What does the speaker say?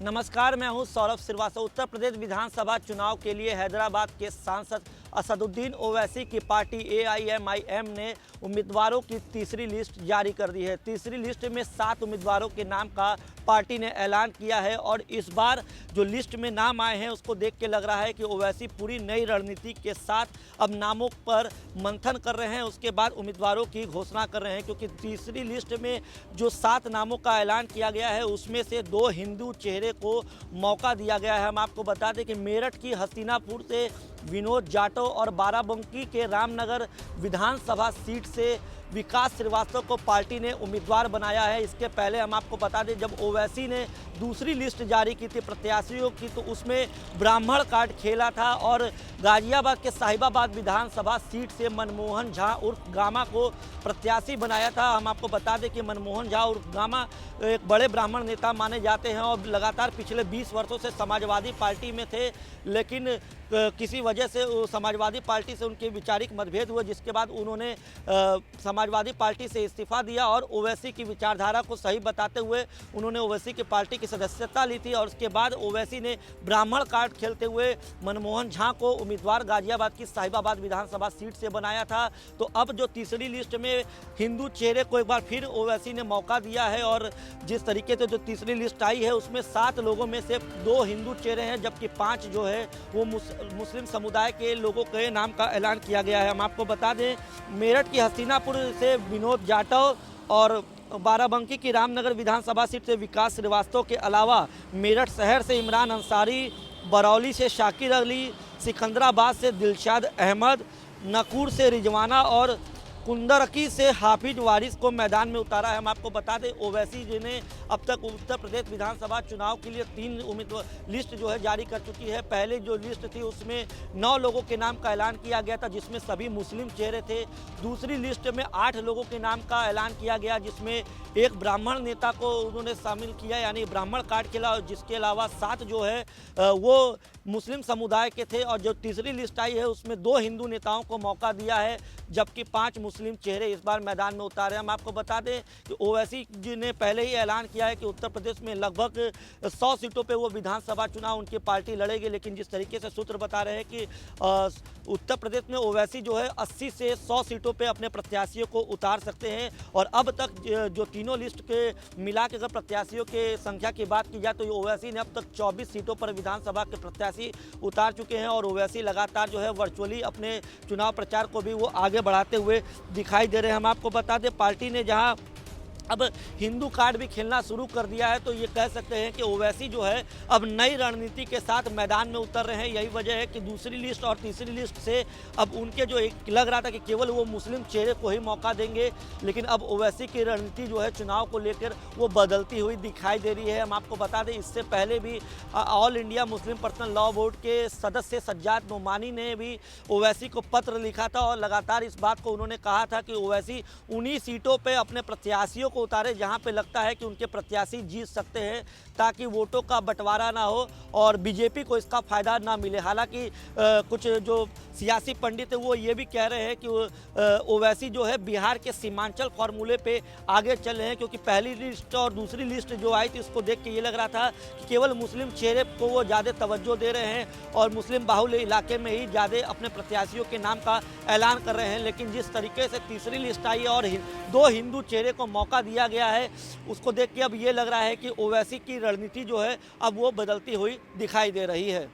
नमस्कार, मैं हूं सौरभ श्रीवास्तव। उत्तर प्रदेश विधानसभा चुनाव के लिए हैदराबाद के सांसद असदुद्दीन ओवैसी की पार्टी एआईएमआईएम ने उम्मीदवारों की तीसरी लिस्ट जारी कर दी है। तीसरी लिस्ट में 7 उम्मीदवारों के नाम का पार्टी ने ऐलान किया है और इस बार जो लिस्ट में नाम आए हैं उसको देख के लग रहा है कि ओवैसी पूरी नई रणनीति के साथ अब नामों पर मंथन कर रहे हैं, उसके बाद उम्मीदवारों की घोषणा कर रहे हैं। क्योंकि तीसरी लिस्ट में जो 7 नामों का ऐलान किया गया है उसमें से 2 हिंदू चेहरे को मौका दिया गया है। हम आपको बता दें कि मेरठ की हस्तिनापुर से विनोद जाटव और बाराबंकी के रामनगर विधानसभा सीट से विकास श्रीवास्तव को पार्टी ने उम्मीदवार बनाया है। इसके पहले हम आपको बता दें, जब ओवैसी ने दूसरी लिस्ट जारी की थी प्रत्याशियों की तो उसमें ब्राह्मण कार्ड खेला था और गाजियाबाद के साहिबाबाद विधानसभा सीट से मनमोहन झा उर्फ गामा को प्रत्याशी बनाया था। हम आपको बता दें कि मनमोहन झा उर्फ गामा एक बड़े ब्राह्मण नेता माने जाते हैं और लगातार पिछले 20 वर्षों से समाजवादी पार्टी में थे, लेकिन किसी वजह से समाजवादी पार्टी से उनके वैचारिक मतभेद हुए, जिसके बाद उन्होंने समाजवादी पार्टी से इस्तीफा दिया और ओवैसी की विचारधारा को सही बताते हुए उन्होंने ओवैसी की पार्टी की सदस्यता ली थी। और उसके बाद ओवैसी ने ब्राह्मण कार्ड खेलते हुए मनमोहन झा को उम्मीदवार गाजियाबाद की साहिबाबाद विधानसभा सीट से बनाया था। तो अब जो तीसरी लिस्ट में हिंदू चेहरे को एक बार फिर ओवैसी ने मौका दिया है और जिस तरीके से जो तीसरी लिस्ट आई है उसमें 7 लोगों में से 2 हिंदू चेहरे हैं, जबकि 5 जो है वो मुस्लिम समुदाय के लोगों के नाम का ऐलान किया गया है। हम आपको बता दें, मेरठ की हस्तिनापुर से विनोद जाटव और बाराबंकी की रामनगर विधानसभा सीट से विकास श्रीवास्तव के अलावा मेरठ शहर से इमरान अंसारी, बरौली से शाकिर अली, सिकंदराबाद से दिलशाद अहमद, नकुर से रिजवाना और कुंदरकी से हाफिज वारिस को मैदान में उतारा है। हम आपको बता दें, ओवैसी जी ने अब तक उत्तर प्रदेश विधानसभा चुनाव के लिए 3 उम्मीदवार लिस्ट जो है जारी कर चुकी है। पहले जो लिस्ट थी उसमें 9 लोगों के नाम का ऐलान किया गया था जिसमें सभी मुस्लिम चेहरे थे। दूसरी लिस्ट में 8 लोगों के नाम का ऐलान किया गया जिसमें एक ब्राह्मण नेता को उन्होंने शामिल किया, यानी ब्राह्मण कार्ड खेला, और जिसके अलावा 7 जो है वो मुस्लिम समुदाय के थे। और जो तीसरी लिस्ट आई है उसमें 2 हिंदू नेताओं को मौका दिया है, जबकि 5 मुस्लिम चेहरे इस बार मैदान में उतारे। हम आपको बता दें कि ओवैसी जी ने पहले ही ऐलान किया है कि उत्तर प्रदेश में लगभग 100 सीटों पे वो विधानसभा चुनाव उनकी पार्टी लड़ेगी, लेकिन जिस तरीके से सूत्र बता रहे हैं कि उत्तर प्रदेश में ओवैसी जो है 80 से 100 सीटों पे अपने प्रत्याशियों को उतार सकते हैं। और अब तक जो तीनों लिस्ट के मिला के अगर प्रत्याशियों के संख्या की बात की जाए तो ओवैसी ने अब तक 24 सीटों पर विधानसभा के प्रत्याशी उतार चुके हैं और ओवैसी लगातार जो है वर्चुअली अपने चुनाव प्रचार को भी वो आगे बढ़ाते हुए दिखाई दे रहे हैं। हम आपको बता दें, पार्टी ने जहां अब हिंदू कार्ड भी खेलना शुरू कर दिया है तो ये कह सकते हैं कि ओवैसी जो है अब नई रणनीति के साथ मैदान में उतर रहे हैं। यही वजह है कि दूसरी लिस्ट और तीसरी लिस्ट से अब उनके जो एक लग रहा था कि केवल वो मुस्लिम चेहरे को ही मौका देंगे, लेकिन अब ओवैसी की रणनीति जो है चुनाव को लेकर वो बदलती हुई दिखाई दे रही है। हम आपको बता दें, इससे पहले भी all India Muslim personal law board के सदस्य सज्जाद नोमानी ने भी ओवैसी को पत्र लिखा था और लगातार इस बात को उन्होंने कहा था कि ओवैसी उन्हीं सीटों पर अपने प्रत्याशियों उतारे जहां पे लगता है कि उनके प्रत्याशी जीत सकते हैं, ताकि वोटों का बंटवारा ना हो और बीजेपी को इसका फायदा ना मिले। हालांकि कुछ जो सियासी पंडित है वो ये भी कह रहे हैं कि ओवैसी जो है बिहार के सीमांचल फॉर्मूले पे आगे चल रहे हैं, क्योंकि पहली लिस्ट और दूसरी लिस्ट जो आई थी उसको देख के ये लग रहा था कि केवल मुस्लिम चेहरे को वो ज़्यादा तवज्जो दे रहे हैं और मुस्लिम बाहुल्य इलाके में ही ज़्यादा अपने प्रत्याशियों के नाम का ऐलान कर रहे हैं। लेकिन जिस तरीके से तीसरी लिस्ट आई और 2 हिंदू चेहरे को मौका दिया गया है उसको देख के अब ये लग रहा है कि ओवैसी की रणनीति जो है अब वो बदलती हुई दिखाई दे रही है।